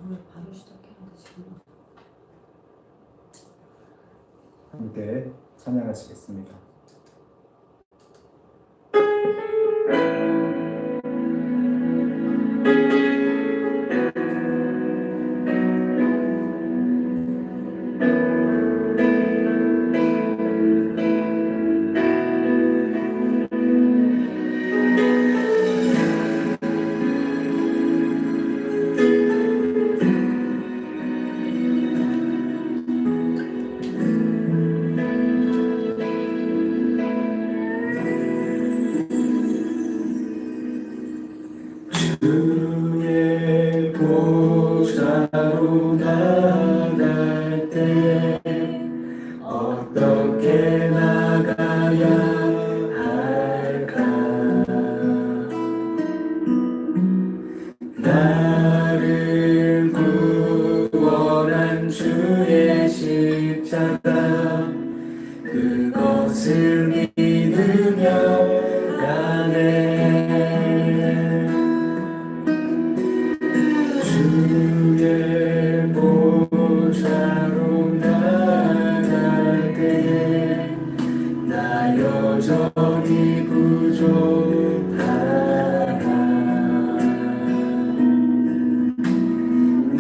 오늘 바로 시작했는데 지금. 함께 찬양하시겠습니다. 주의 보좌로 나갈 때 어떻게 나가야 할까? 나를 구원한 주의 십자가 그것을 믿으며 가네. 주의 보좌로 나갈 때 나 여전히 부족하다.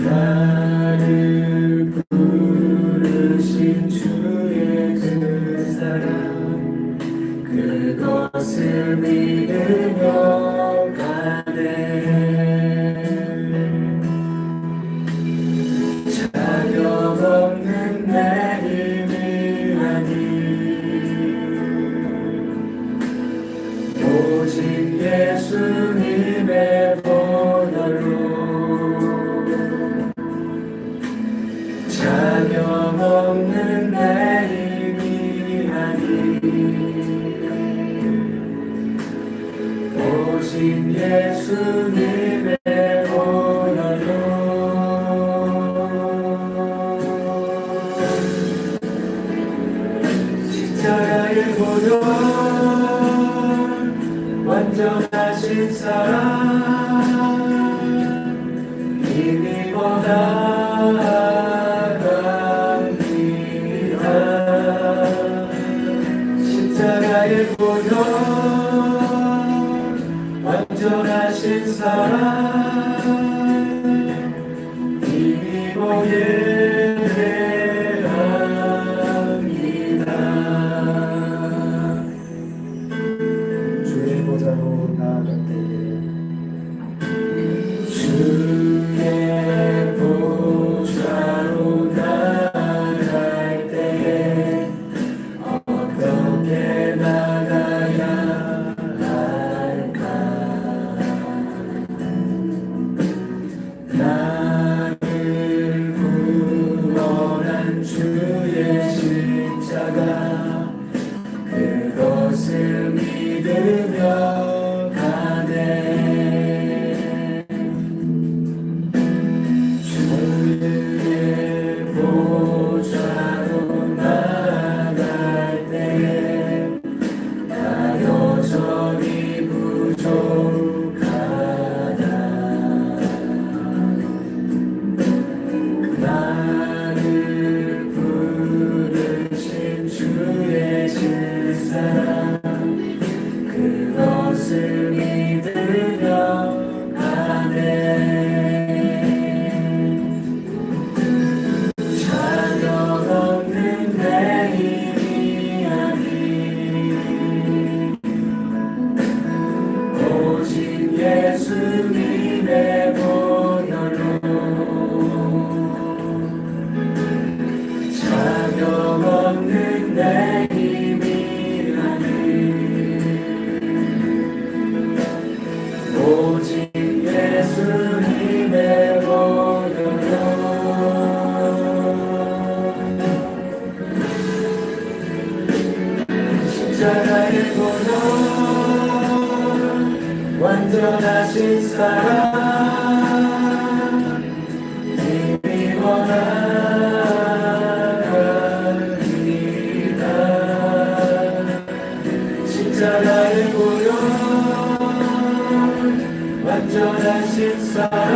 나를 부르신 주의 그 사랑 그것을 믿으며 가네. 자격 없는 내 힘이 아닌 오직 예수님의 보혈로 자격 없는 내 힘이 아닌 오직 예수님의 보혈로 십자가의 보혈 완전하신 사랑 이미보다 강리라. 십자가의 보혈 완전하신 사랑 이미보다 보좌로 나갈 때에 주의 보좌로 나갈 때에 어떻게 나가야 할까? 나를 구원한 주의 십자가 그것을 믿으며 가네. 주의 보좌로 나갈 때 나 여전히 부족하다. 나를 부르신 주의 실사랑 그것을 믿으며 가네. 자격 없는 내 힘이 아닌 오직 예수님의 보혈로 자격 없는 내 힘이 아닌 오직 예수님의 보혈로 십자가의 보혈 완전하신 사랑 이미 원하리다. 십자가의 보혈 완전하신 사랑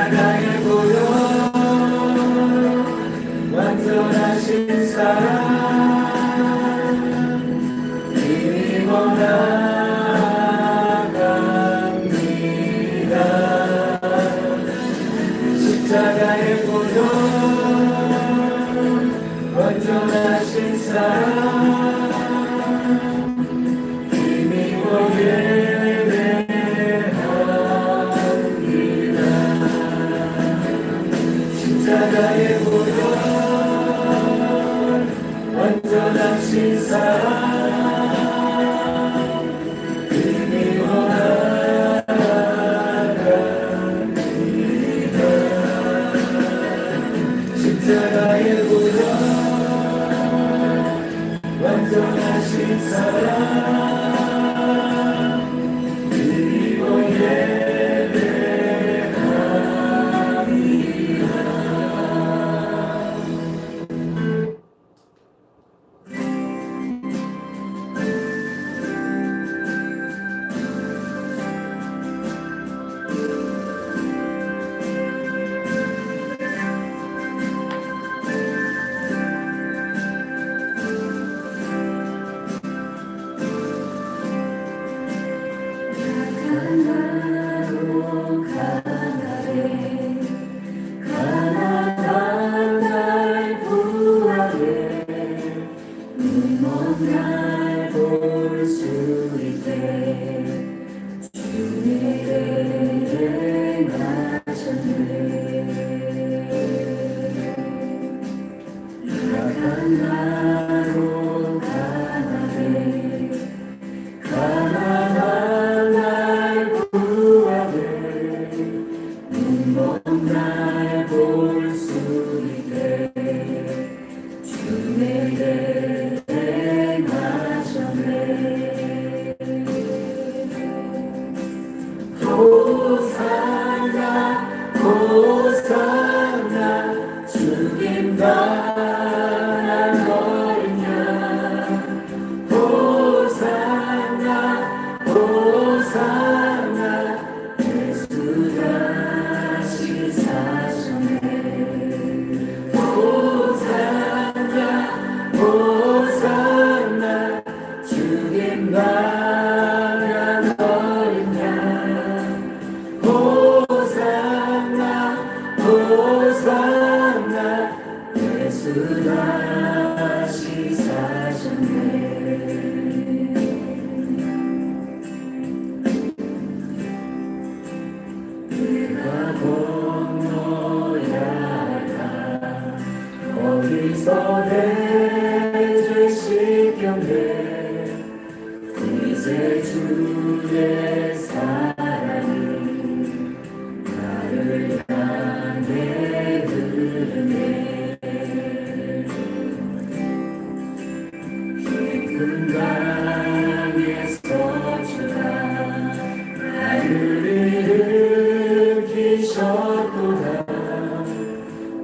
십자가의 고요 완전하신 사랑 이미 원하갑니다. 십자가의 고요 완전하신 사랑 이미 예배합니다. 십자가의 고요 완전하신 사랑 이미 원하갑니다. 십자가의 고요 완전하신 사랑 이미 가나로 가나래 가나가 날 구하네 눈먼 날 볼 수 있게 주님의 행하셨네. 가나로 가나래 가나가 날 구하네 눈먼 날 볼 수 있게 주 내게 행하셨네. 호산나 호산나 주님 바란 어린 양 호산나 호산나 예수 다시 사셨네. 호산나 호산나 주님 바란 어린 양 호산나 호산나 예수 다시 사셨네. 내가 건너야 할까 거기서 내 죄 씻겼네. 이제 주의 사랑이 나를 향해 흐르네. 깊은 강에서 주가 나를 일으키셨도다.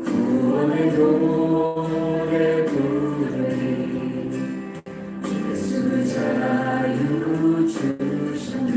구원의 노래 부르니 예수 자유 주셨네.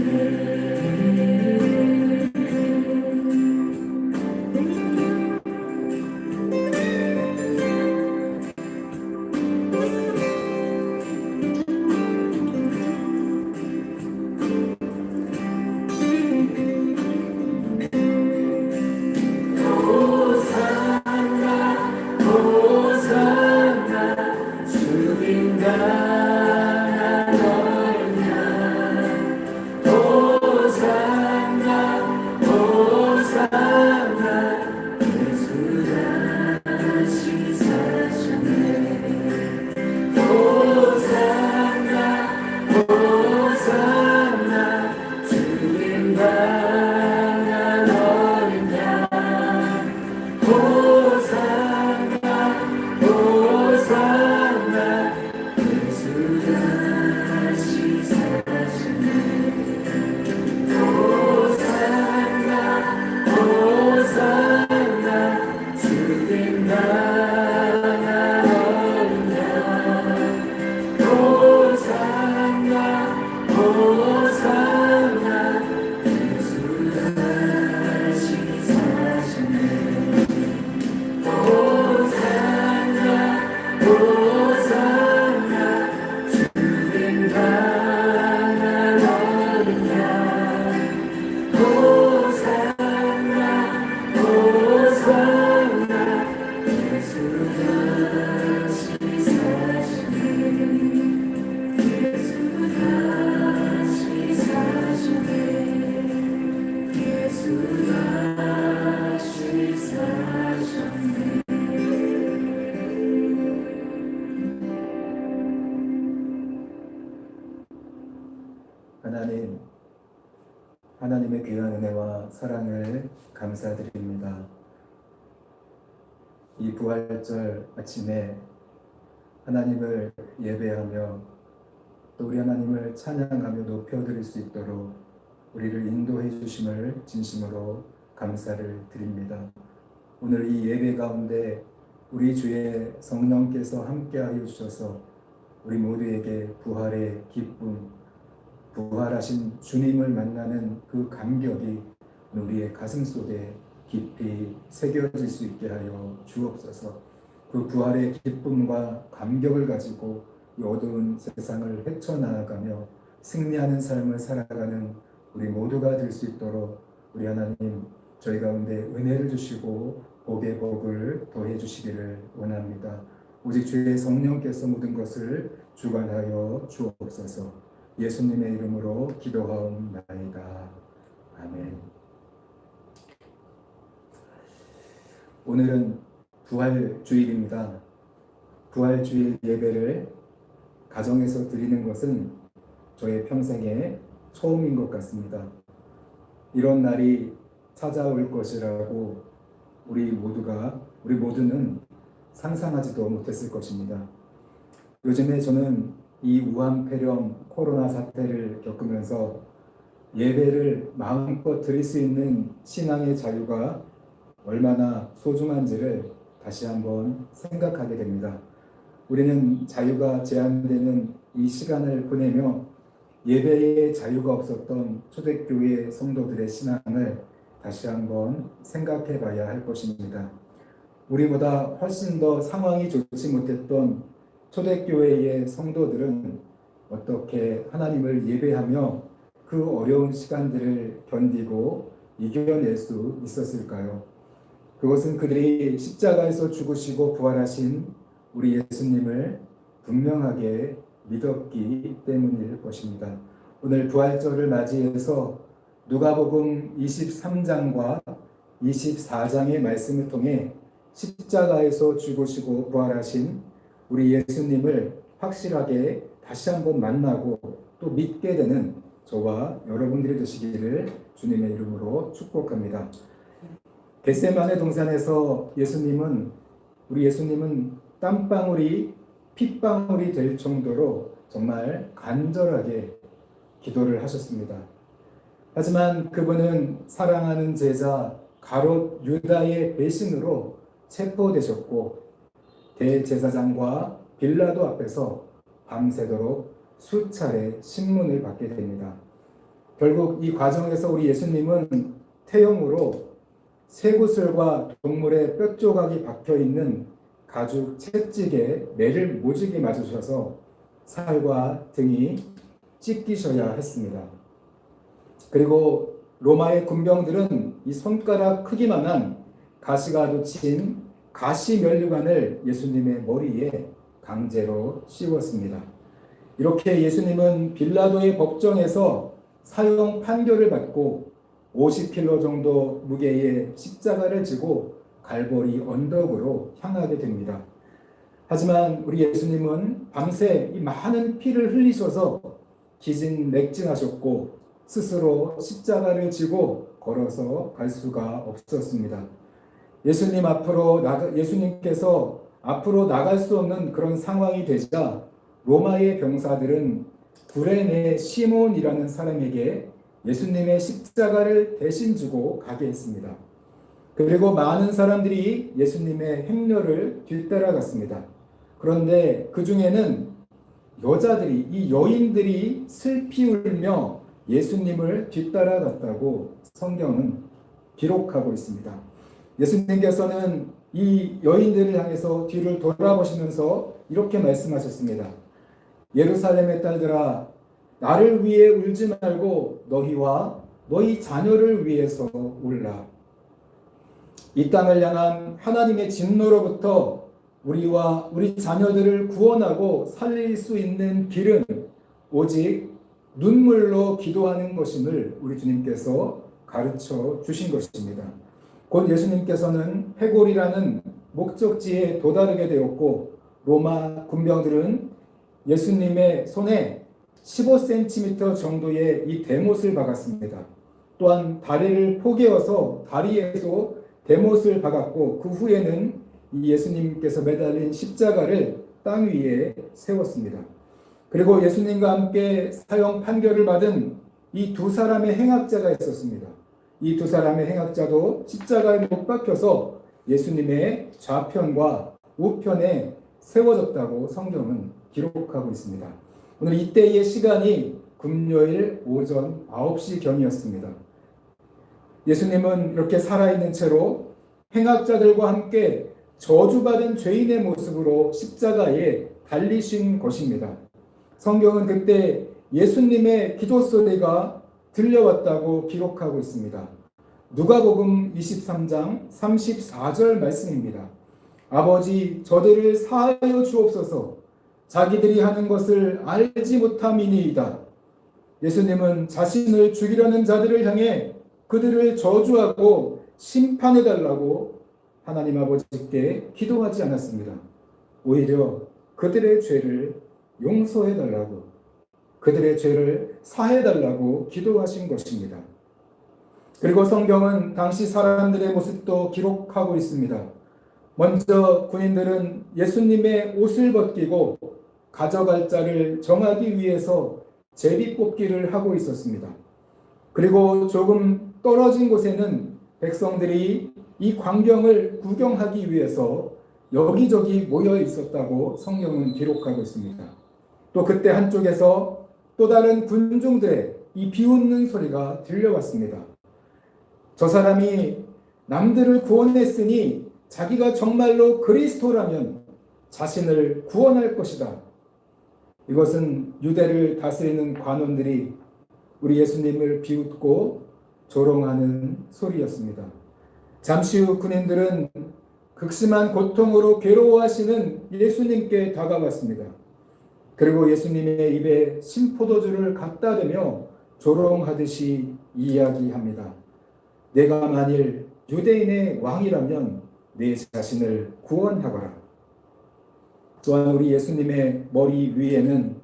호산나 예수 다시 사셨네. 하나님의 귀한 은혜와 사랑을 감사드립니다. 이 부활절 아침에 하나님을 예배하며 또 우리 하나님을 찬양하며 높여드릴 수 있도록 우리를 인도해 주심을 진심으로 감사를 드립니다. 오늘 이 예배 가운데 우리 주의 성령께서 함께하여 주셔서 우리 모두에게 부활의 기쁨, 부활하신 주님을 만나는 그 감격이 우리의 가슴 속에 깊이 새겨질 수 있게 하여 주옵소서. 그 부활의 기쁨과 감격을 가지고 이 어두운 세상을 헤쳐나가며 승리하는 삶을 살아가는 우리 모두가 될 수 있도록 우리 하나님 저희 가운데 은혜를 주시고 복의 복을 더해 주시기를 원합니다. 오직 주의 성령께서 모든 것을 주관하여 주옵소서. 예수님의 이름으로 기도하옵나이다. 아멘. 오늘은 부활주일입니다. 부활주일 예배를 가정에서 드리는 것은 저의 평생에 처음인 것 같습니다. 이런 날이 찾아올 것이라고 우리 모두는 상상하지도 못했을 것입니다. 요즘에 저는 이 우한폐렴 코로나 사태를 겪으면서 예배를 마음껏 드릴 수 있는 신앙의 자유가 얼마나 소중한지를 다시 한번 생각하게 됩니다. 우리는 자유가 제한되는 이 시간을 보내며 예배의 자유가 없었던 초대교회 성도들의 신앙을 다시 한번 생각해 봐야 할 것입니다. 우리보다 훨씬 더 상황이 좋지 못했던 초대교회의 성도들은 어떻게 하나님을 예배하며 그 어려운 시간들을 견디고 이겨낼 수 있었을까요? 그것은 그들이 십자가에서 죽으시고 부활하신 우리 예수님을 분명하게 믿었기 때문일 것입니다. 오늘 부활절을 맞이해서 누가복음 23장과 24장의 말씀을 통해 십자가에서 죽으시고 부활하신 우리 예수님을 확실하게 다시 한번 만나고 또 믿게 되는 저와 여러분들이 되시기를 주님의 이름으로 축복합니다. 겟세마네 동산에서 우리 예수님은 땀방울이 핏방울이 될 정도로 정말 간절하게 기도를 하셨습니다. 하지만 그분은 사랑하는 제자 가롯 유다의 배신으로 체포되셨고 대제사장과 빌라도 앞에서 밤새도록 수차례 신문을 받게 됩니다. 결국 이 과정에서 우리 예수님은 태형으로 쇠구슬과 동물의 뼈조각이 박혀있는 가죽 채찍에 매를 모지게 맞으셔서 살과 등이 찢기셔야 했습니다. 그리고 로마의 군병들은 이 손가락 크기만한 가시가 돋친 가시면류관을 예수님의 머리에 강제로 씌웠습니다. 이렇게 예수님은 빌라도의 법정에서 사형 판결을 받고 50kg 정도 무게의 십자가를 지고 갈보리 언덕으로 향하게 됩니다. 하지만 우리 예수님은 밤새 이 많은 피를 흘리셔서 기진맥진하셨고 스스로 십자가를 지고 걸어서 갈 수가 없었습니다. 예수님께서 앞으로 나갈 수 없는 그런 상황이 되자 로마의 병사들은 구레네 시몬이라는 사람에게 예수님의 십자가를 대신 주고 가게 했습니다. 그리고 많은 사람들이 예수님의 행렬을 뒤따라갔습니다. 그런데 그 중에는 이 여인들이 슬피 울며 예수님을 뒤따라갔다고 성경은 기록하고 있습니다. 예수님께서는 이 여인들을 향해서 뒤를 돌아보시면서 이렇게 말씀하셨습니다. 예루살렘의 딸들아, 나를 위해 울지 말고 너희와 너희 자녀를 위해서 울라. 이 땅을 향한 하나님의 진노로부터 우리와 우리 자녀들을 구원하고 살릴 수 있는 길은 오직 눈물로 기도하는 것임을 우리 주님께서 가르쳐 주신 것입니다. 곧 예수님께서는 회골이라는 목적지에 도달하게 되었고 로마 군병들은 예수님의 손에 15cm 정도의 이 대못을 박았습니다. 또한 다리를 포개어서 다리에서 대못을 박았고 그 후에는 이 예수님께서 매달린 십자가를 땅 위에 세웠습니다. 그리고 예수님과 함께 사형 판결을 받은 이 두 사람의 행악자가 있었습니다. 이 두 사람의 행악자도 십자가에 못 박혀서 예수님의 좌편과 우편에 세워졌다고 성경은 기록하고 있습니다. 오늘 이때의 시간이 금요일 오전 9시경이었습니다. 예수님은 이렇게 살아있는 채로 행악자들과 함께 저주받은 죄인의 모습으로 십자가에 달리신 것입니다. 성경은 그때 예수님의 기도 소리가 들려왔다고 기록하고 있습니다. 누가복음 23장 34절 말씀입니다. 아버지, 저들을 사하여 주옵소서. 자기들이 하는 것을 알지 못함이니이다. 예수님은 자신을 죽이려는 자들을 향해 그들을 저주하고 심판해달라고 하나님 아버지께 기도하지 않았습니다. 오히려 그들의 죄를 용서해달라고, 그들의 죄를 사해달라고 기도하신 것입니다. 그리고 성경은 당시 사람들의 모습도 기록하고 있습니다. 먼저 군인들은 예수님의 옷을 벗기고 가져갈 자를 정하기 위해서 제비뽑기를 하고 있었습니다. 그리고 조금 떨어진 곳에는 백성들이 이 광경을 구경하기 위해서 여기저기 모여 있었다고 성경은 기록하고 있습니다. 또 그때 한쪽에서 또 다른 군중들의 이 비웃는 소리가 들려왔습니다. 저 사람이 남들을 구원했으니 자기가 정말로 그리스도라면 자신을 구원할 것이다. 이것은 유대를 다스리는 관원들이 우리 예수님을 비웃고 조롱하는 소리였습니다. 잠시 후 군인들은 극심한 고통으로 괴로워하시는 예수님께 다가왔습니다. 그리고 예수님의 입에 신포도주를 갖다 대며 조롱하듯이 이야기합니다. 내가 만일 유대인의 왕이라면 내 자신을 구원하거라. 또한 우리 예수님의 머리 위에는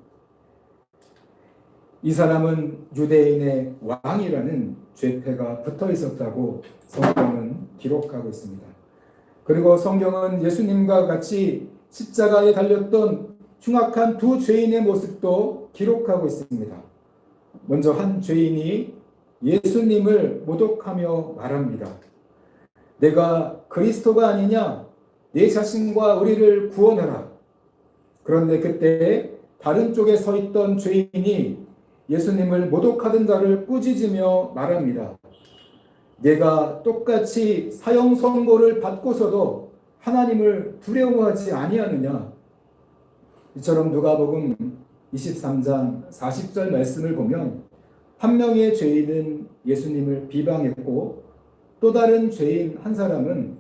이 사람은 유대인의 왕이라는 죄패가 붙어 있었다고 성경은 기록하고 있습니다. 그리고 성경은 예수님과 같이 십자가에 달렸던 흉악한 두 죄인의 모습도 기록하고 있습니다. 먼저 한 죄인이 예수님을 모독하며 말합니다. 내가 그리스도가 아니냐? 내 자신과 우리를 구원하라. 그런데 그때 다른 쪽에 서 있던 죄인이 예수님을 모독하던 자를 꾸짖으며 말합니다. 내가 똑같이 사형 선고를 받고서도 하나님을 두려워하지 아니하느냐? 이처럼 누가복음 23장 40절 말씀을 보면 한 명의 죄인은 예수님을 비방했고 또 다른 죄인 한 사람은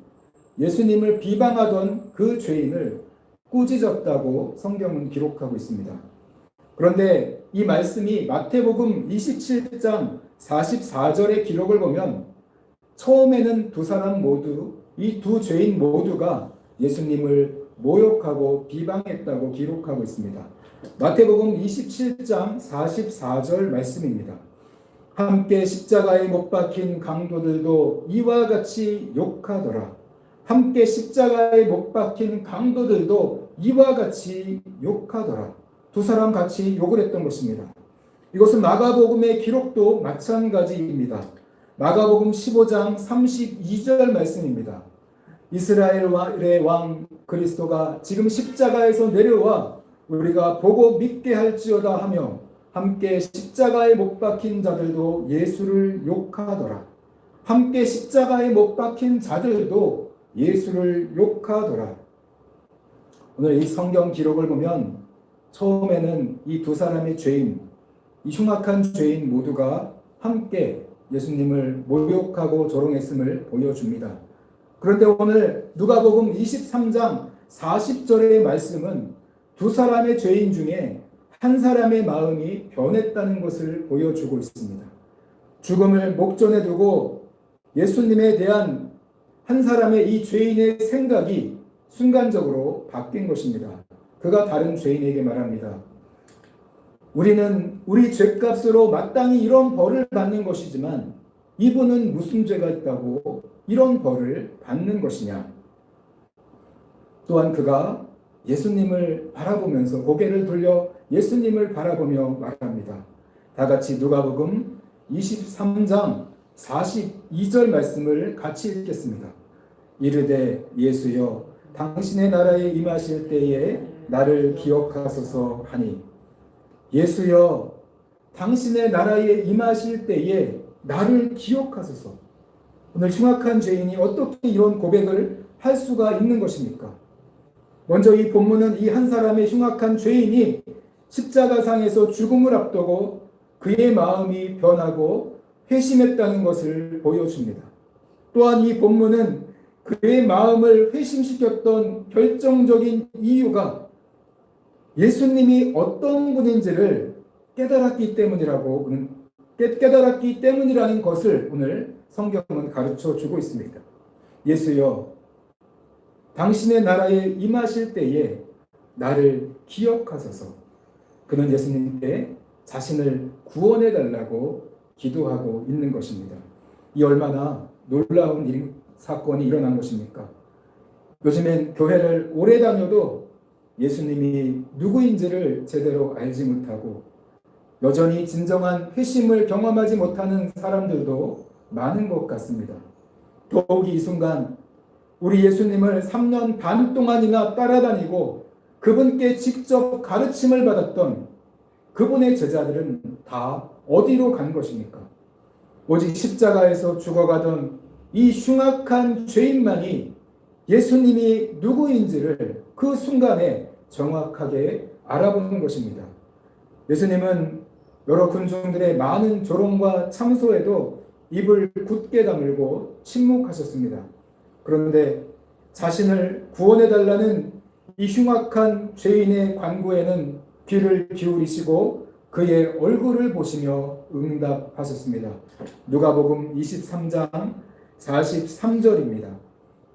예수님을 비방하던 그 죄인을 꾸짖었다고 성경은 기록하고 있습니다. 그런데 이 말씀이 마태복음 27장 44절의 기록을 보면 처음에는 두 사람 모두, 이 두 죄인 모두가 예수님을 모욕하고 비방했다고 기록하고 있습니다. 마태복음 27장 44절 말씀입니다. 함께 십자가에 못 박힌 강도들도 이와 같이 욕하더라. 함께 십자가에 못 박힌 강도들도 이와 같이 욕하더라. 두 사람 같이 욕을 했던 것입니다. 이것은 마가복음의 기록도 마찬가지입니다. 마가복음 15장 32절 말씀입니다. 이스라엘의 왕 그리스도가 지금 십자가에서 내려와 우리가 보고 믿게 할지어다 하며 함께 십자가에 못 박힌 자들도 예수를 욕하더라. 함께 십자가에 못 박힌 자들도 예수를 욕하더라. 오늘 이 성경 기록을 보면 처음에는 이 두 사람의 죄인, 이 흉악한 죄인 모두가 함께 예수님을 모욕하고 조롱했음을 보여줍니다. 그런데 오늘 누가복음 23장 40절의 말씀은 두 사람의 죄인 중에 한 사람의 마음이 변했다는 것을 보여주고 있습니다. 죽음을 목전에 두고 예수님에 대한 한 사람의 이 죄인의 생각이 순간적으로 바뀐 것입니다. 그가 다른 죄인에게 말합니다. 우리는 우리 죄값으로 마땅히 이런 벌을 받는 것이지만 이분은 무슨 죄가 있다고 이런 벌을 받는 것이냐? 또한 그가 예수님을 바라보면서 고개를 돌려 예수님을 바라보며 말합니다. 다 같이 누가복음 23장 42절 말씀을 같이 읽겠습니다. 이르되 예수여 당신의 나라에 임하실 때에 나를 기억하소서 하니, 예수여 당신의 나라에 임하실 때에 나를 기억하소서. 오늘 흉악한 죄인이 어떻게 이런 고백을 할 수가 있는 것입니까? 먼저 이 본문은 이 한 사람의 흉악한 죄인이 십자가상에서 죽음을 앞두고 그의 마음이 변하고 회심했다는 것을 보여줍니다. 또한 이 본문은 그의 마음을 회심시켰던 결정적인 이유가 예수님이 어떤 분인지를 깨달았기 때문이라는 것을 오늘 성경은 가르쳐 주고 있습니다. 예수여 당신의 나라에 임하실 때에 나를 기억하소서. 그는 예수님께 자신을 구원해 달라고 기도하고 있는 것입니다. 이 얼마나 놀라운 사건이 일어난 것입니까? 요즘엔 교회를 오래 다녀도 예수님이 누구인지를 제대로 알지 못하고 여전히 진정한 회심을 경험하지 못하는 사람들도 많은 것 같습니다. 더욱이 이 순간 우리 예수님을 3년 반 동안이나 따라다니고 그분께 직접 가르침을 받았던 그분의 제자들은 다 어디로 간 것입니까? 오직 십자가에서 죽어가던 이 흉악한 죄인만이 예수님이 누구인지를 그 순간에 정확하게 알아보는 것입니다. 예수님은 여러 군중들의 많은 조롱과 참소에도 입을 굳게 다물고 침묵하셨습니다. 그런데 자신을 구원해달라는 이 흉악한 죄인의 간구에는 귀를 기울이시고 그의 얼굴을 보시며 응답하셨습니다. 누가복음 23장 43절입니다.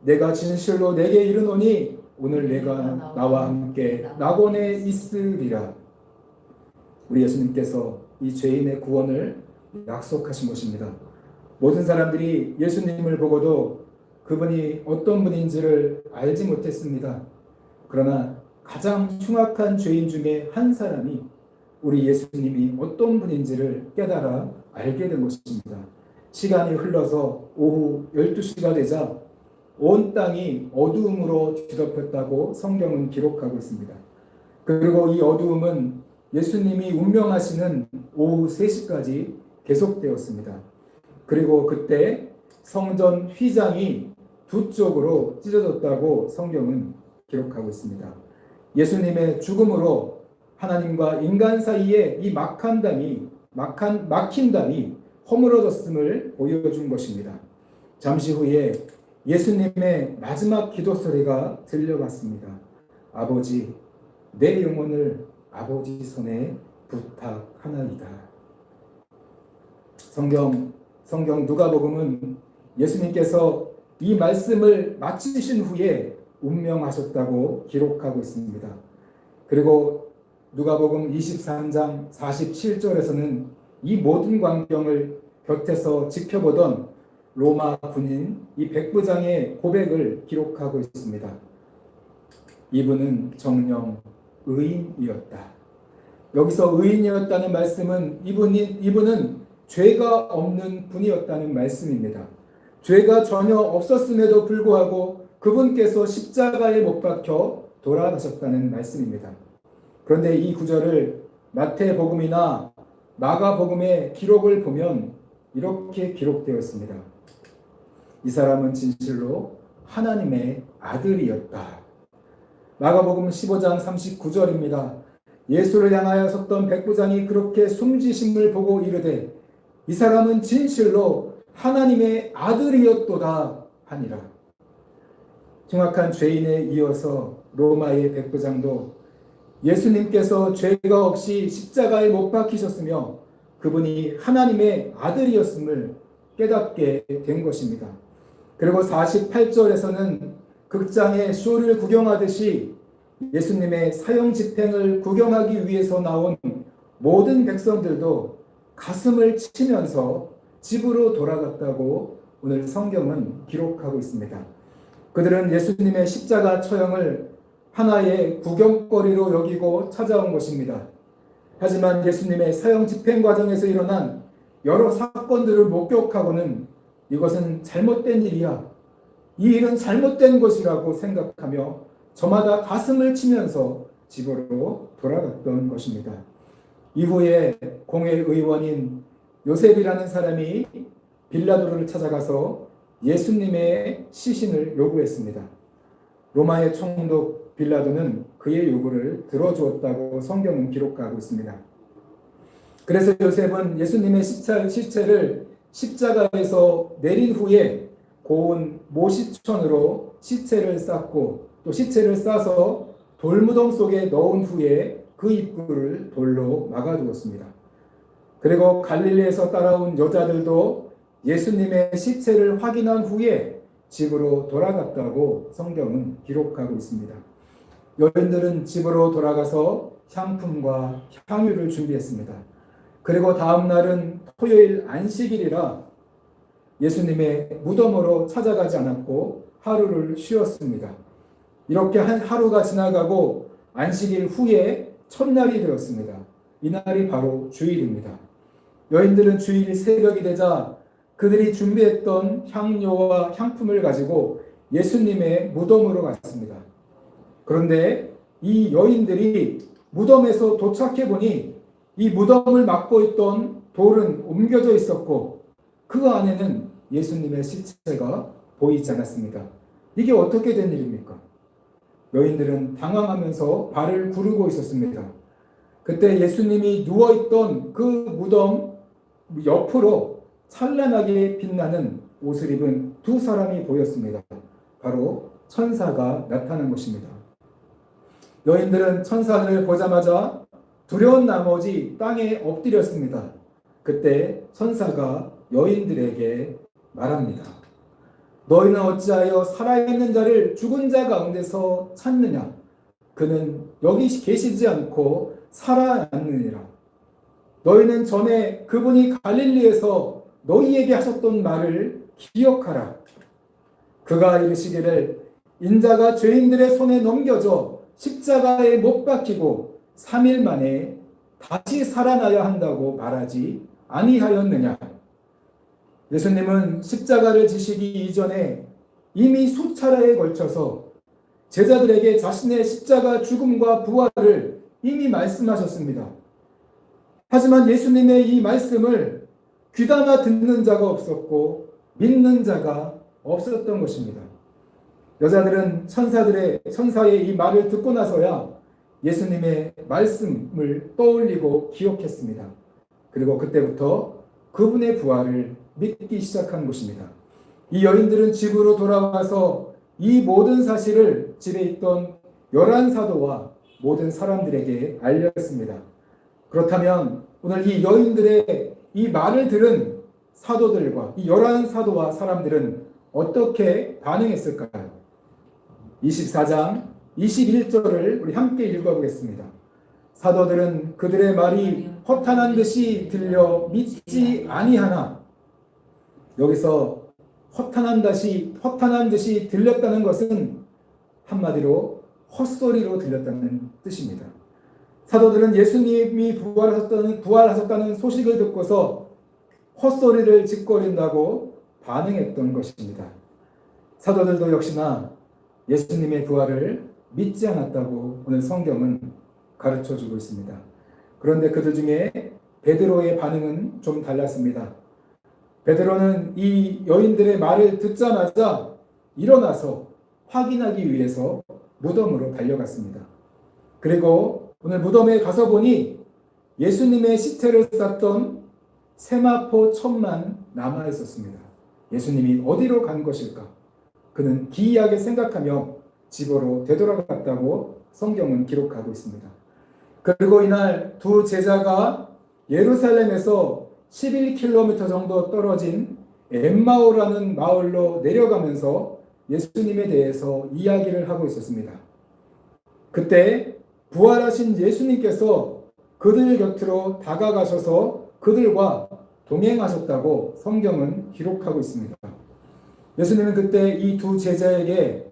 내가 진실로 내게 이르노니 오늘 내가 나와 함께 낙원에 있으리라. 우리 예수님께서 이 죄인의 구원을 약속하신 것입니다. 모든 사람들이 예수님을 보고도 그분이 어떤 분인지를 알지 못했습니다. 그러나 가장 흉악한 죄인 중에 한 사람이 우리 예수님이 어떤 분인지를 깨달아 알게 된 것입니다. 시간이 흘러서 오후 12시가 되자 온 땅이 어두움으로 뒤덮였다고 성경은 기록하고 있습니다. 그리고 이 어두움은 예수님이 운명하시는 오후 3시까지 계속되었습니다. 그리고 그때 성전 휘장이 두 쪽으로 찢어졌다고 성경은 기록하고 있습니다. 예수님의 죽음으로 하나님과 인간 사이에 이 막힌 담이 허물어졌음을 보여준 것입니다. 잠시 후에 예수님의 마지막 기도 소리가 들려왔습니다. 아버지, 내 영혼을 아버지 손에 부탁하나이다. 성경 누가복음은 예수님께서 이 말씀을 마치신 후에 운명하셨다고 기록하고 있습니다. 그리고 누가복음 23장 47절에서는 이 모든 광경을 곁에서 지켜보던 로마 군인 이 백부장의 고백을 기록하고 있습니다. 이분은 정녕 의인이었다. 여기서 의인이었다는 말씀은 이분은 죄가 없는 분이었다는 말씀입니다. 죄가 전혀 없었음에도 불구하고 그분께서 십자가에 못 박혀 돌아가셨다는 말씀입니다. 그런데 이 구절을 마태복음이나 마가복음의 기록을 보면 이렇게 기록되어 있습니다. 이 사람은 진실로 하나님의 아들이었다. 마가복음 15장 39절입니다. 예수를 향하여 섰던 백부장이 그렇게 숨지심을 보고 이르되 이 사람은 진실로 하나님의 아들이었도다 하니라. 흉악한 죄인에 이어서 로마의 백부장도 예수님께서 죄가 없이 십자가에 못 박히셨으며 그분이 하나님의 아들이었음을 깨닫게 된 것입니다. 그리고 48절에서는 극장의 쇼를 구경하듯이 예수님의 사형 집행을 구경하기 위해서 나온 모든 백성들도 가슴을 치면서 집으로 돌아갔다고 오늘 성경은 기록하고 있습니다. 그들은 예수님의 십자가 처형을 하나의 구경거리로 여기고 찾아온 것입니다. 하지만 예수님의 사형 집행 과정에서 일어난 여러 사건들을 목격하고는 이것은 잘못된 일이야, 이 일은 잘못된 것이라고 생각하며 저마다 가슴을 치면서 집으로 돌아갔던 것입니다. 이후에 공회 의원인 요셉이라는 사람이 빌라도를 찾아가서 예수님의 시신을 요구했습니다. 로마의 총독 빌라도는 그의 요구를 들어주었다고 성경은 기록하고 있습니다. 그래서 요셉은 예수님의 시체를 십자가에서 내린 후에 고운 모시천으로 시체를 쌓고 또 시체를 싸서 돌무덤 속에 넣은 후에 그 입구를 돌로 막아두었습니다. 그리고 갈릴리에서 따라온 여자들도 예수님의 시체를 확인한 후에 집으로 돌아갔다고 성경은 기록하고 있습니다. 여인들은 집으로 돌아가서 향품과 향유를 준비했습니다. 그리고 다음 날은 토요일 안식일이라 예수님의 무덤으로 찾아가지 않았고 하루를 쉬었습니다. 이렇게 한 하루가 지나가고 안식일 후에 첫날이 되었습니다. 이날이 바로 주일입니다. 여인들은 주일 새벽이 되자 그들이 준비했던 향료와 향품을 가지고 예수님의 무덤으로 갔습니다. 그런데 이 여인들이 무덤에서 도착해 보니 이 무덤을 막고 있던 돌은 옮겨져 있었고 그 안에는 예수님의 시체가 보이지 않았습니다. 이게 어떻게 된 일입니까? 여인들은 당황하면서 발을 구르고 있었습니다. 그때 예수님이 누워있던 그 무덤 옆으로 찬란하게 빛나는 옷을 입은 두 사람이 보였습니다. 바로 천사가 나타난 것입니다. 여인들은 천사를 보자마자 두려운 나머지 땅에 엎드렸습니다. 그때 천사가 여인들에게 말합니다. 너희는 어찌하여 살아있는 자를 죽은 자 가운데서 찾느냐? 그는 여기 계시지 않고 살아났느니라. 너희는 전에 그분이 갈릴리에서 너희에게 하셨던 말을 기억하라. 그가 이르시기를 인자가 죄인들의 손에 넘겨져 십자가에 못 박히고 3일 만에 다시 살아나야 한다고 말하지 아니하였느냐. 예수님은 십자가를 지시기 이전에 이미 수차례에 걸쳐서 제자들에게 자신의 십자가 죽음과 부활을 이미 말씀하셨습니다. 하지만 예수님의 이 말씀을 귀담아 듣는 자가 없었고 믿는 자가 없었던 것입니다. 여자들은 천사의 이 말을 듣고 나서야 예수님의 말씀을 떠올리고 기억했습니다. 그리고 그때부터 그분의 부활을 믿기 시작한 것입니다. 이 여인들은 집으로 돌아와서 이 모든 사실을 집에 있던 11사도와 모든 사람들에게 알렸습니다. 그렇다면 오늘 이 여인들의 이 말을 들은 사도들과 이 11사도와 사람들은 어떻게 반응했을까요? 24장 21절을 우리 함께 읽어보겠습니다. 사도들은 그들의 말이 허탄한 듯이 들려 믿지 아니하나, 여기서 허탄한 듯이 들렸다는 것은 한마디로 헛소리로 들렸다는 뜻입니다. 사도들은 예수님이 부활하셨다는 소식을 듣고서 헛소리를 짓거린다고 반응했던 것입니다. 사도들도 역시나 예수님의 부활을 믿지 않았다고 오늘 성경은 가르쳐주고 있습니다. 그런데 그들 중에 베드로의 반응은 좀 달랐습니다. 베드로는 이 여인들의 말을 듣자마자 일어나서 확인하기 위해서 무덤으로 달려갔습니다. 그리고 오늘 무덤에 가서 보니 예수님의 시체를 쌌던 세마포 첩만 남아 있었습니다. 예수님이 어디로 간 것일까? 그는 기이하게 생각하며 집으로 되돌아갔다고 성경은 기록하고 있습니다. 그리고 이날 두 제자가 예루살렘에서 11km 정도 떨어진 엠마오라는 마을로 내려가면서 예수님에 대해서 이야기를 하고 있었습니다. 그때 부활하신 예수님께서 그들 곁으로 다가가셔서 그들과 동행하셨다고 성경은 기록하고 있습니다. 예수님은 그때 이 두 제자에게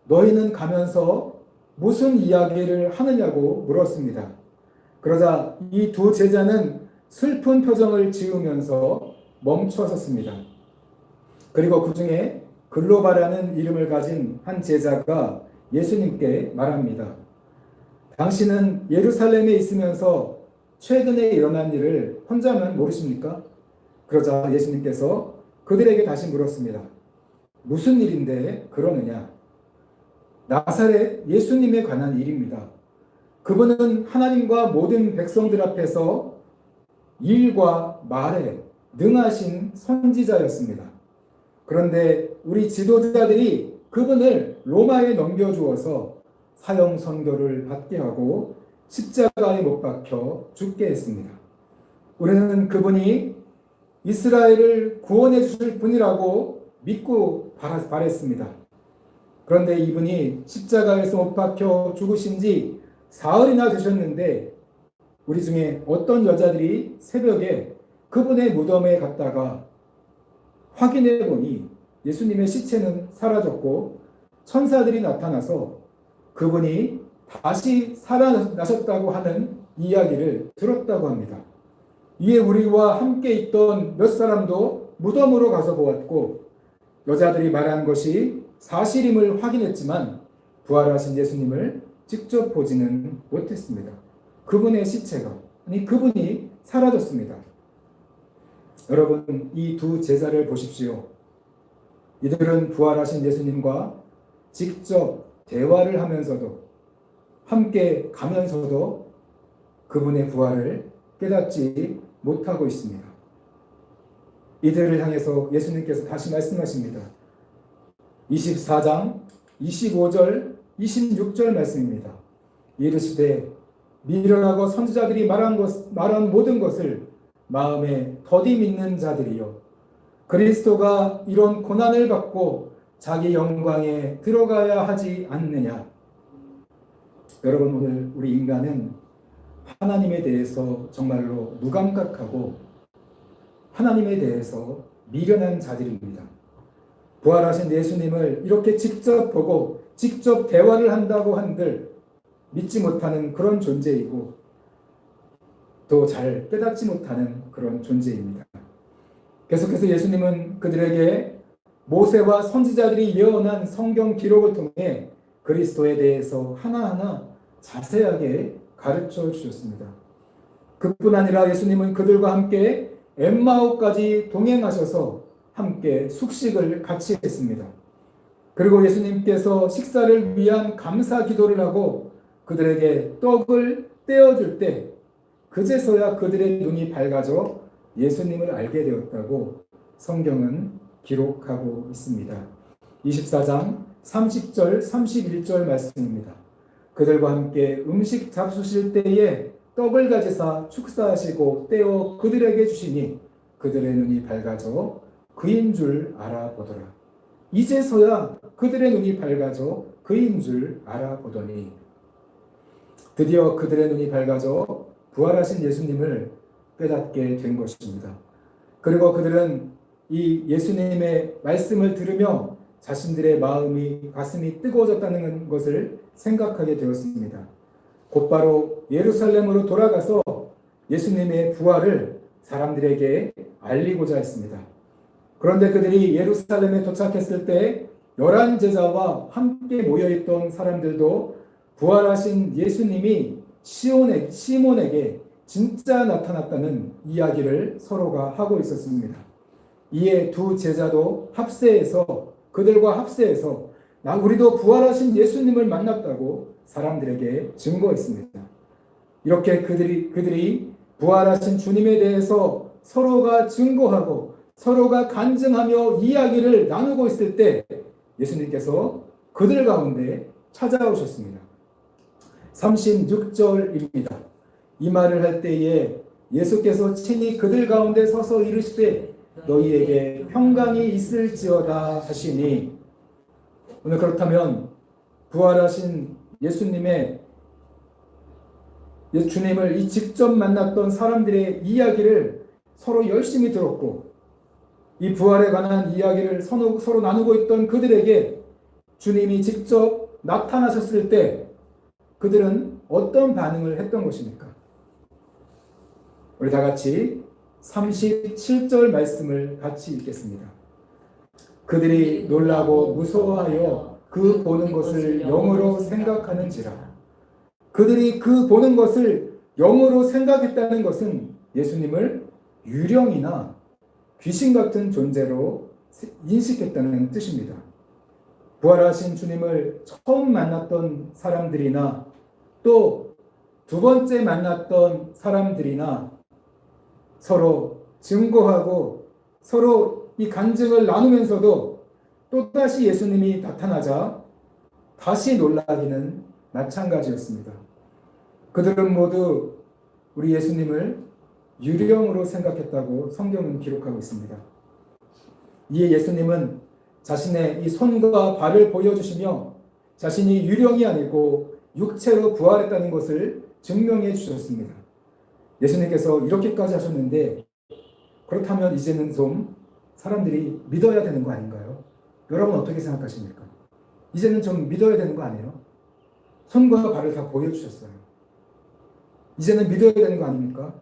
너희는 가면서 무슨 이야기를 하느냐고 물었습니다. 그러자 이 두 제자는 슬픈 표정을 지으면서 멈춰섰습니다. 그리고 그 중에 글로바라는 이름을 가진 한 제자가 예수님께 말합니다. 당신은 예루살렘에 있으면서 최근에 일어난 일을 혼자만 모르십니까? 그러자 예수님께서 그들에게 다시 물었습니다. 무슨 일인데 그러느냐? 나사렛 예수님에 관한 일입니다. 그분은 하나님과 모든 백성들 앞에서 일과 말에 능하신 선지자였습니다. 그런데 우리 지도자들이 그분을 로마에 넘겨주어서 사형 선고를 받게 하고 십자가에 못 박혀 죽게 했습니다. 우리는 그분이 이스라엘을 구원해 주실 분이라고 믿고 바랬습니다. 그런데 이분이 십자가에서 못 박혀 죽으신 지 사흘이나 되셨는데 우리 중에 어떤 여자들이 새벽에 그분의 무덤에 갔다가 확인해 보니 예수님의 시체는 사라졌고 천사들이 나타나서 그분이 다시 살아나셨다고 하는 이야기를 들었다고 합니다. 이에 우리와 함께 있던 몇 사람도 무덤으로 가서 보았고 여자들이 말한 것이 사실임을 확인했지만 부활하신 예수님을 직접 보지는 못했습니다. 그분의 시체가 그분이 사라졌습니다. 여러분, 이 두 제자를 보십시오. 이들은 부활하신 예수님과 직접 대화를 하면서도 함께 가면서도 그분의 부활을 깨닫지 못하고 있습니다. 이들을 향해서 예수님께서 다시 말씀하십니다. 24장 25절 26절 말씀입니다. 이르시되 미련하고 선지자들이 말한 모든 것을 마음에 더디 믿는 자들이요 그리스도가 이런 고난을 받고 자기 영광에 들어가야 하지 않느냐. 여러분, 오늘 우리 인간은 하나님에 대해서 정말로 무감각하고 하나님에 대해서 미련한 자들입니다. 부활하신 예수님을 이렇게 직접 보고 직접 대화를 한다고 한들 믿지 못하는 그런 존재이고 또 잘 깨닫지 못하는 그런 존재입니다. 계속해서 예수님은 그들에게 모세와 선지자들이 예언한 성경 기록을 통해 그리스도에 대해서 하나하나 자세하게 가르쳐 주셨습니다. 그뿐 아니라 예수님은 그들과 함께 엠마오까지 동행하셔서 함께 숙식을 같이 했습니다. 그리고 예수님께서 식사를 위한 감사 기도를 하고 그들에게 떡을 떼어줄 때 그제서야 그들의 눈이 밝아져 예수님을 알게 되었다고 성경은 기록하고 있습니다. 24장 30절 31절 말씀입니다. 그들과 함께 음식 잡수실 때에 떡을 가지사 축사하시고 떼어 그들에게 주시니 그들의 눈이 밝아져 그인 줄 알아보더라. 이제서야 그들의 눈이 밝아져 그인 줄 알아보더니 드디어 그들의 눈이 밝아져 부활하신 예수님을 깨닫게 된 것입니다. 그리고 그들은 이 예수님의 말씀을 들으며 자신들의 가슴이 뜨거워졌다는 것을 생각하게 되었습니다. 곧바로 예루살렘으로 돌아가서 예수님의 부활을 사람들에게 알리고자 했습니다. 그런데 그들이 예루살렘에 도착했을 때 11제자와 함께 모여있던 사람들도 부활하신 예수님이 시몬에게 진짜 나타났다는 이야기를 서로가 하고 있었습니다. 이에 두 제자도 그들과 합세해서 우리도 부활하신 예수님을 만났다고 사람들에게 증거했습니다. 이렇게 그들이 부활하신 주님에 대해서 서로가 증거하고 서로가 간증하며 이야기를 나누고 있을 때 예수님께서 그들 가운데 찾아오셨습니다. 36절입니다. 이 말을 할 때에 예수께서 친히 그들 가운데 서서 이르시되 너희에게 평강이 있을지어다 하시니, 오늘 그렇다면 부활하신 주님을 직접 만났던 사람들의 이야기를 서로 열심히 들었고 이 부활에 관한 이야기를 서로 나누고 있던 그들에게 주님이 직접 나타나셨을 때 그들은 어떤 반응을 했던 것입니까? 우리 다 같이 37절 말씀을 같이 읽겠습니다. 그들이 놀라고 무서워하여 그 보는 것을 영으로 생각하는지라. 그들이 그 보는 것을 영으로 생각했다는 것은 예수님을 유령이나 귀신 같은 존재로 인식했다는 뜻입니다. 부활하신 주님을 처음 만났던 사람들이나 또 두 번째 만났던 사람들이나 서로 증거하고 서로 이 간증을 나누면서도 또다시 예수님이 나타나자 다시 놀라기는 마찬가지였습니다. 그들은 모두 우리 예수님을 유령으로 생각했다고 성경은 기록하고 있습니다. 이에 예수님은 자신의 이 손과 발을 보여주시며 자신이 유령이 아니고 육체로 부활했다는 것을 증명해 주셨습니다. 예수님께서 이렇게까지 하셨는데 그렇다면 이제는 좀 사람들이 믿어야 되는 거 아닌가요? 여러분 어떻게 생각하십니까? 이제는 좀 믿어야 되는 거 아니에요? 손과 발을 다 보여주셨어요. 이제는 믿어야 되는 거 아닙니까?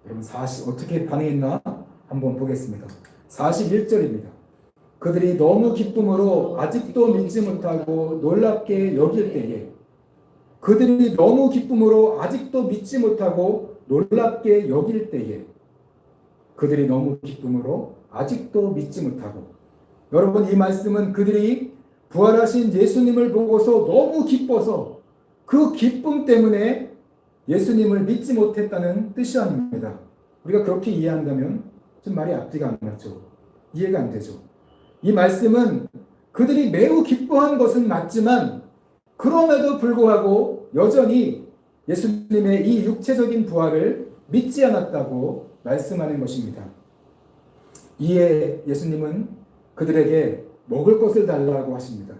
여러분 어떻게 반응했나 한번 보겠습니다. 41절입니다. 그들이 너무 기쁨으로 아직도 믿지 못하고 놀랍게 여길 때에 그들이 너무 기쁨으로 아직도 믿지 못하고 놀랍게 여길 때에 그들이 너무 기쁨으로 아직도 믿지 못하고 여러분 이 말씀은 그들이 부활하신 예수님을 보고서 너무 기뻐서 그 기쁨 때문에 예수님을 믿지 못했다는 뜻이 아닙니다. 우리가 그렇게 이해한다면 좀 말이 앞뒤가 안 맞죠. 이해가 안 되죠. 이 말씀은 그들이 매우 기뻐한 것은 맞지만 그럼에도 불구하고 여전히 예수님의 이 육체적인 부활을 믿지 않았다고 말씀하는 것입니다. 이에 예수님은 그들에게 먹을 것을 달라고 하십니다.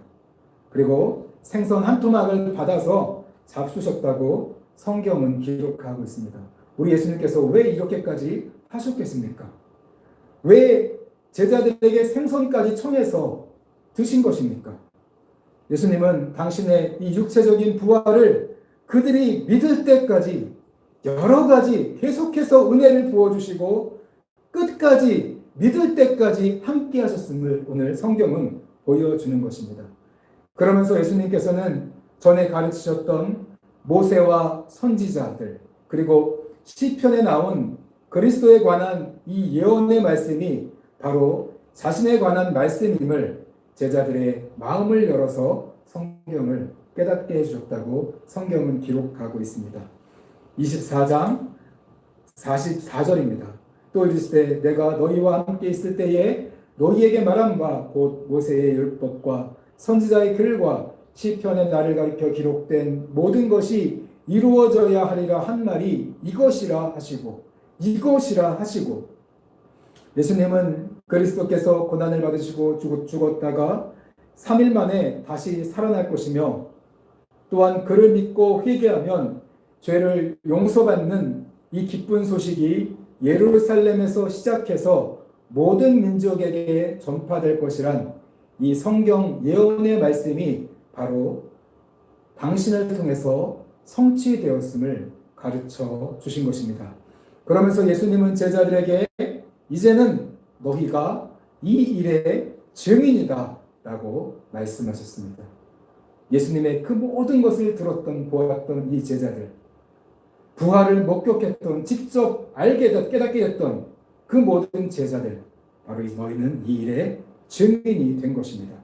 그리고 생선 한 토막을 받아서 잡수셨다고 성경은 기록하고 있습니다. 우리 예수님께서 왜 이렇게까지 하셨겠습니까? 왜 제자들에게 생선까지 청해서 드신 것입니까? 예수님은 당신의 이 육체적인 부활을 그들이 믿을 때까지 여러 가지 계속해서 은혜를 부어주시고 끝까지 믿을 때까지 함께 하셨음을 오늘 성경은 보여주는 것입니다. 그러면서 예수님께서는 전에 가르치셨던 모세와 선지자들 그리고 시편에 나온 그리스도에 관한 이 예언의 말씀이 바로 자신에 관한 말씀임을 제자들의 마음을 열어서 성경을 깨닫게 해주셨다고 성경은 기록하고 있습니다. 24장 44절입니다. 또 이르시되 내가 너희와 함께 있을 때에 너희에게 말한 바 곧 모세의 율법과 선지자의 글과 시편의 나를 가리켜 기록된 모든 것이 이루어져야 하리라 한 말이 이것이라 하시고 예수님은 그리스도께서 고난을 받으시고 죽었다가 3일 만에 다시 살아날 것이며 또한 그를 믿고 회개하면 죄를 용서받는 이 기쁜 소식이 예루살렘에서 시작해서 모든 민족에게 전파될 것이란 이 성경 예언의 말씀이 바로 당신을 통해서 성취되었음을 가르쳐 주신 것입니다. 그러면서 예수님은 제자들에게 이제는 너희가 이 일의 증인이다 라고 말씀하셨습니다. 예수님의 그 모든 것을 들었던 보았던 이 제자들, 부활을 목격했던 직접 깨닫게 됐던 그 모든 제자들, 바로 너희는 이 일의 증인이 된 것입니다.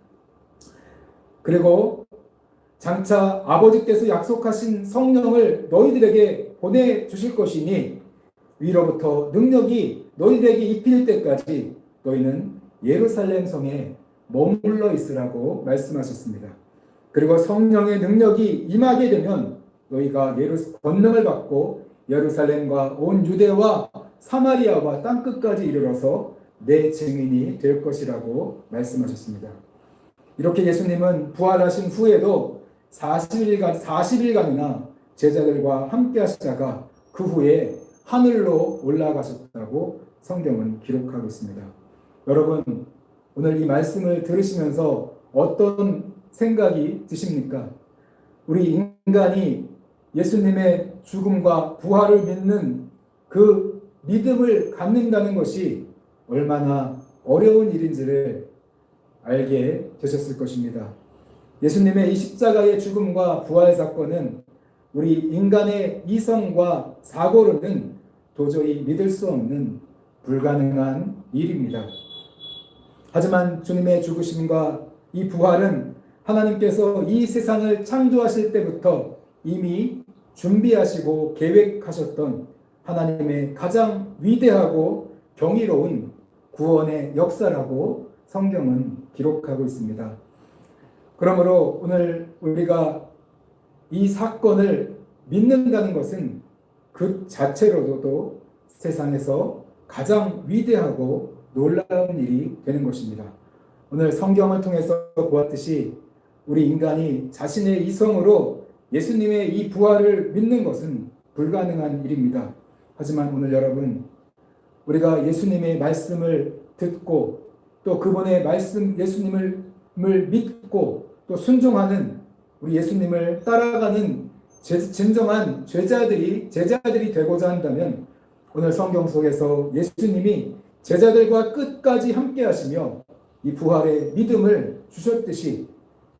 그리고 장차 아버지께서 약속하신 성령을 너희들에게 보내주실 것이니 위로부터 능력이 너희들에게 입힐 때까지 너희는 예루살렘 성에 머물러 있으라고 말씀하셨습니다. 그리고 성령의 능력이 임하게 되면 너희가 권능을 받고 예루살렘과 온 유대와 사마리아와 땅끝까지 이르러서 내 증인이 될 것이라고 말씀하셨습니다. 이렇게 예수님은 부활하신 후에도 40일간이나 제자들과 함께 하시다가 그 후에 하늘로 올라가셨다고 성경은 기록하고 있습니다. 여러분, 오늘 이 말씀을 들으시면서 어떤 생각이 드십니까? 우리 인간이 예수님의 죽음과 부활을 믿는 그 믿음을 갖는다는 것이 얼마나 어려운 일인지를 알게 되셨을 것입니다. 예수님의 이 십자가의 죽음과 부활 사건은 우리 인간의 이성과 사고로는 도저히 믿을 수 없는 불가능한 일입니다. 하지만 주님의 죽으심과 이 부활은 하나님께서 이 세상을 창조하실 때부터 이미 준비하시고 계획하셨던 하나님의 가장 위대하고 경이로운 구원의 역사라고 성경은 기록하고 있습니다. 그러므로 오늘 우리가 이 사건을 믿는다는 것은 그 자체로도 세상에서 가장 위대하고 놀라운 일이 되는 것입니다. 오늘 성경을 통해서 보았듯이 우리 인간이 자신의 이성으로 예수님의 이 부활을 믿는 것은 불가능한 일입니다. 하지만 오늘 여러분, 우리가 예수님의 말씀을 듣고 또 그분의 말씀 예수님을 믿고 또 순종하는 우리 예수님을 따라가는 진정한 제자들이 되고자 한다면 오늘 성경 속에서 예수님이 제자들과 끝까지 함께 하시며 이 부활의 믿음을 주셨듯이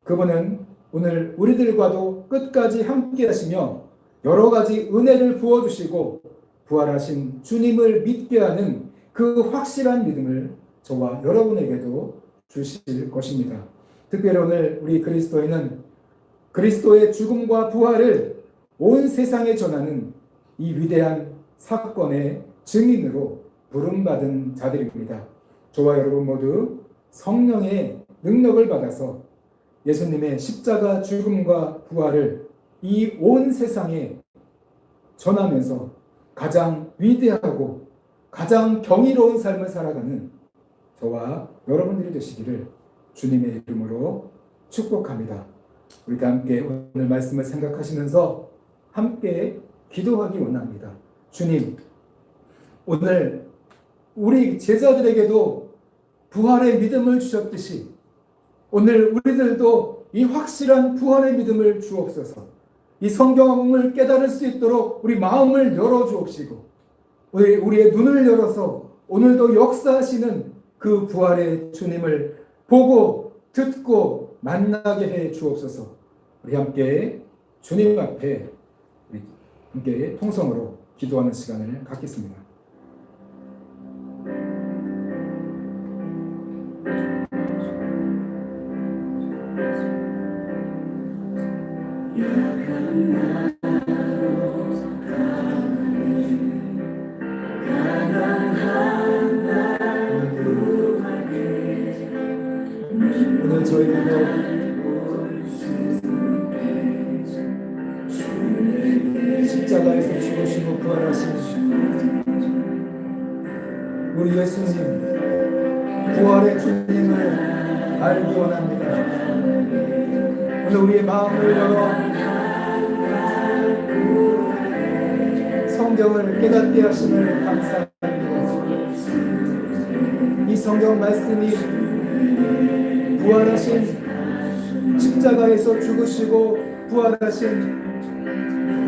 그분은 오늘 우리들과도 끝까지 함께 하시며 여러 가지 은혜를 부어주시고 부활하신 주님을 믿게 하는 그 확실한 믿음을 저와 여러분에게도 주실 것입니다. 특별히 오늘 우리 그리스도인은 그리스도의 죽음과 부활을 온 세상에 전하는 이 위대한 사건의 증인으로 부름받은 자들입니다. 저와 여러분 모두 성령의 능력을 받아서 예수님의 십자가 죽음과 부활을 이 온 세상에 전하면서 가장 위대하고 가장 경이로운 삶을 살아가는 저와 여러분들이 되시기를 주님의 이름으로 축복합니다. 우리가 함께 오늘 말씀을 생각하시면서 함께 기도하기 원합니다. 주님, 오늘 우리 제자들에게도 부활의 믿음을 주셨듯이 오늘 우리들도 이 확실한 부활의 믿음을 주옵소서. 이 성경을 깨달을 수 있도록 우리 마음을 열어주옵시고 우리의 눈을 열어서 오늘도 역사하시는 그 부활의 주님을 보고 듣고 만나게 해 주옵소서. 우리 함께 주님 앞에 우리 함께 통성으로 기도하는 시간을 갖겠습니다. 오늘 저희들도 십자가에서 죽으시고 부활하신 우리 예수님 부활의 주님을 알기 원합니다. 오늘 우리의 마음을 열어 성경을 깨닫게 하심을 감사합니다. 이 성경 말씀이 부활하신 십자가에서 죽으시고 부활하신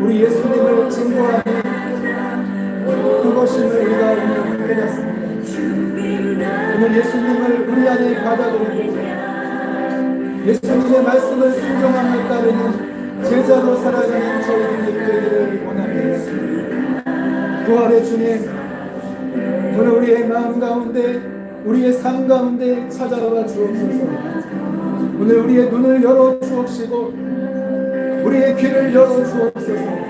우리 예수님을 증거하는 그것임을 우리가 오늘 깨닫습니다. 오늘 예수님을 우리 안에 받아들이고 예수님의 말씀을 순종함을 따르는 제자로 살아가는 저희들이 되기를 원합니다. 부활의 주님, 오늘 우리의 마음 가운데 우리의 삶 가운데 찾아와 주옵소서. 오늘 우리의 눈을 열어 주옵시고 우리의 귀를 열어 주옵소서.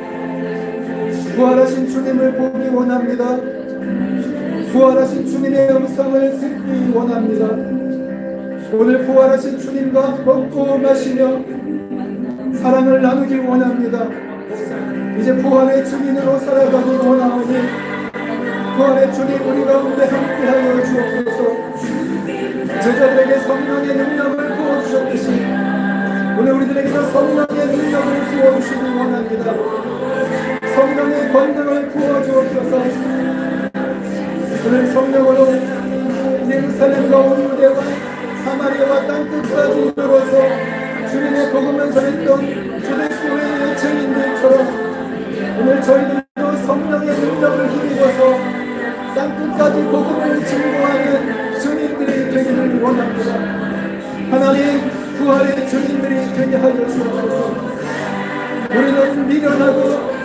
부활하신 주님을 보기 원합니다. 부활하신 주님의 음성을 듣기 원합니다. 오늘 부활하신 주님과 먹고 마시며 사랑을 나누기 원합니다. 이제 부활의 주님으로 살아가기 원하오니 부활의 주님 우리 가운데 함께하여 주옵소서. 제자들에게 성령의 능력을 부어주셨듯이 오늘 우리들에게도 성령의 능력을 부어주시기 원합니다. 성령의 권능을 부어주옵소서. 오늘 사마리아와 땅끝까지 이르러서 주님의 복음을 전했던 초대교회의 증인들처럼 오늘 저희들도 성령의 능력을 힘입어서 땅끝까지 복음을 증거하는 증인들이 되기를 원합니다. 하나님, 부활의 증인들이 되게 하여 주옵소서. 우리는 미련하고